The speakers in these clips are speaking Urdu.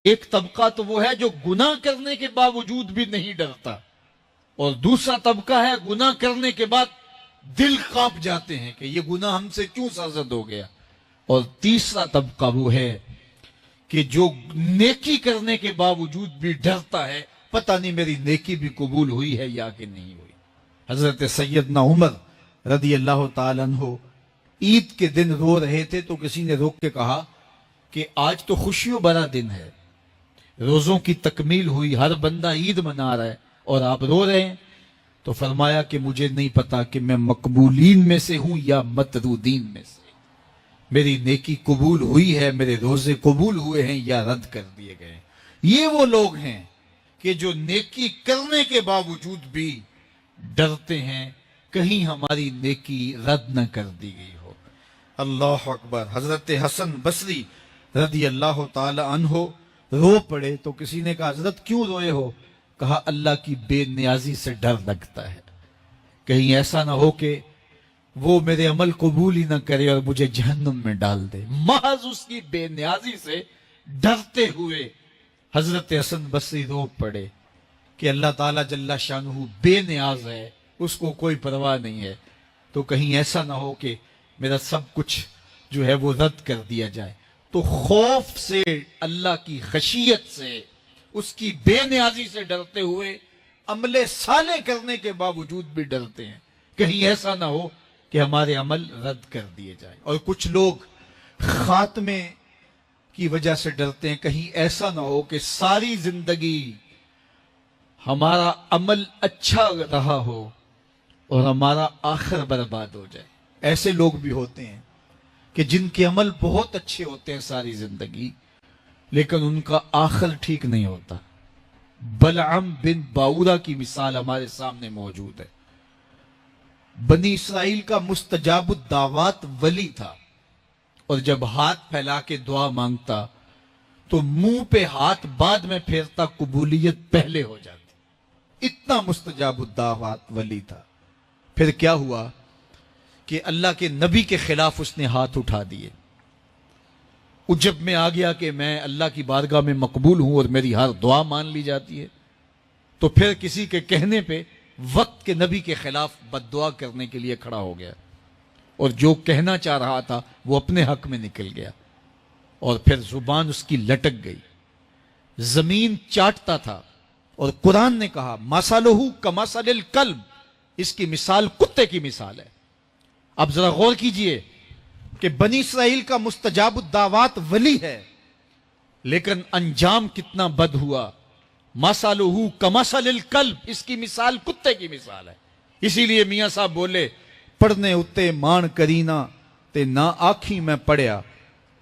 ایک طبقہ تو وہ ہے جو گناہ کرنے کے باوجود بھی نہیں ڈرتا، اور دوسرا طبقہ ہے گناہ کرنے کے بعد دل کانپ جاتے ہیں کہ یہ گناہ ہم سے کیوں سرزد ہو گیا، اور تیسرا طبقہ وہ ہے کہ جو نیکی کرنے کے باوجود بھی ڈرتا ہے پتہ نہیں میری نیکی بھی قبول ہوئی ہے یا کہ نہیں ہوئی۔ حضرت سیدنا عمر رضی اللہ تعالیٰ عنہ عید کے دن رو رہے تھے تو کسی نے روک کے کہا کہ آج تو خوشیوں بڑا دن ہے، روزوں کی تکمیل ہوئی، ہر بندہ عید منا رہا ہے اور آپ رو رہے ہیں۔ تو فرمایا کہ مجھے نہیں پتا کہ میں مقبولین میں سے ہوں یا مطرودین میں سے، میری نیکی قبول ہوئی ہے، میرے روزے قبول ہوئے ہیں یا رد کر دیے گئے ہیں۔ یہ وہ لوگ ہیں کہ جو نیکی کرنے کے باوجود بھی ڈرتے ہیں کہیں ہماری نیکی رد نہ کر دی گئی ہو۔ اللہ اکبر۔ حضرت حسن بصری رضی اللہ تعالی عنہ رو پڑے تو کسی نے کہا حضرت کیوں روئے ہو؟ کہا اللہ کی بے نیازی سے ڈر لگتا ہے، کہیں ایسا نہ ہو کہ وہ میرے عمل قبول ہی نہ کرے اور مجھے جہنم میں ڈال دے۔ محض اس کی بے نیازی سے ڈرتے ہوئے حضرت حسن بصری رو پڑے کہ اللہ تعالیٰ جل شانہ بے نیاز ہے، اس کو کوئی پرواہ نہیں ہے، تو کہیں ایسا نہ ہو کہ میرا سب کچھ جو ہے وہ رد کر دیا جائے۔ تو خوف سے، اللہ کی خشیت سے، اس کی بے نیازی سے ڈرتے ہوئے عمل صالح کرنے کے باوجود بھی ڈرتے ہیں کہیں ایسا نہ ہو کہ ہمارے عمل رد کر دیے جائیں۔ اور کچھ لوگ خاتمے کی وجہ سے ڈرتے ہیں کہیں ایسا نہ ہو کہ ساری زندگی ہمارا عمل اچھا رہا ہو اور ہمارا آخر برباد ہو جائے۔ ایسے لوگ بھی ہوتے ہیں کہ جن کے عمل بہت اچھے ہوتے ہیں ساری زندگی، لیکن ان کا آخر ٹھیک نہیں ہوتا۔ بلعم بن باورا کی مثال ہمارے سامنے موجود ہے۔ بنی اسرائیل کا مستجاب الدعوات ولی تھا، اور جب ہاتھ پھیلا کے دعا مانگتا تو منہ پہ ہاتھ بعد میں پھیرتا، قبولیت پہلے ہو جاتی، اتنا مستجاب الدعوات ولی تھا۔ پھر کیا ہوا کہ اللہ کے نبی کے خلاف اس نے ہاتھ اٹھا دیے، عجب میں آ گیا کہ میں اللہ کی بارگاہ میں مقبول ہوں اور میری ہر دعا مان لی جاتی ہے۔ تو پھر کسی کے کہنے پہ وقت کے نبی کے خلاف بد دعا کرنے کے لیے کھڑا ہو گیا، اور جو کہنا چاہ رہا تھا وہ اپنے حق میں نکل گیا، اور پھر زبان اس کی لٹک گئی، زمین چاٹتا تھا، اور قرآن نے کہا مَثَلُهُ كَمَثَلِ الْكَلْبِ، اس کی مثال کتے کی مثال ہے۔ اب ذرا غور کیجئے کہ بنی اسرائیل کا مستجاب الدعوات ولی ہے، لیکن انجام کتنا بد ہوا۔ مَثَلُهُ كَمَثَلِ الْكَلْبِ، اس کی مثال کتے کی مثال ہے۔ اسی لیے میاں صاحب بولے پڑھنے اتے مان کرینا تے نہ آکھی میں پڑھیا،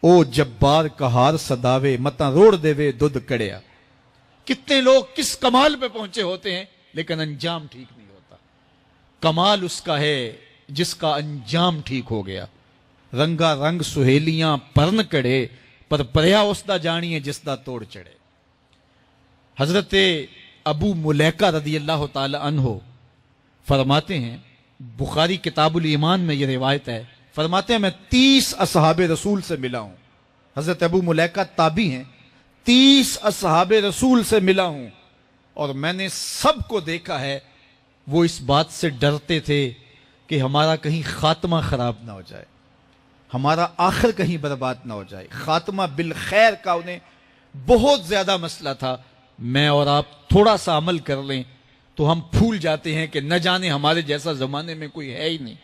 او جبار کہار صداوے متا روڑ دے وے دودھ کڑیا۔ کتنے لوگ کس کمال پہ پہنچے ہوتے ہیں لیکن انجام ٹھیک نہیں ہوتا۔ کمال اس کا ہے جس کا انجام ٹھیک ہو گیا۔ رنگا رنگ سہیلیاں پرن کڑے، پر پریا اس دا جانیے جس دا توڑ چڑھے۔ حضرت ابو ملیکہ رضی اللہ تعالی عنہ فرماتے ہیں، بخاری کتاب الایمان میں یہ روایت ہے، فرماتے ہیں میں 30 اصحاب رسول سے ملا ہوں۔ حضرت ابو ملیکہ تابعی ہیں، 30 اصحاب رسول سے ملا ہوں، اور میں نے سب کو دیکھا ہے وہ اس بات سے ڈرتے تھے کہ ہمارا کہیں خاتمہ خراب نہ ہو جائے، ہمارا آخر کہیں برباد نہ ہو جائے۔ خاتمہ بالخیر کا انہیں بہت زیادہ مسئلہ تھا۔ میں اور آپ تھوڑا سا عمل کر لیں تو ہم پھول جاتے ہیں کہ نہ جانے ہمارے جیسا زمانے میں کوئی ہے ہی نہیں۔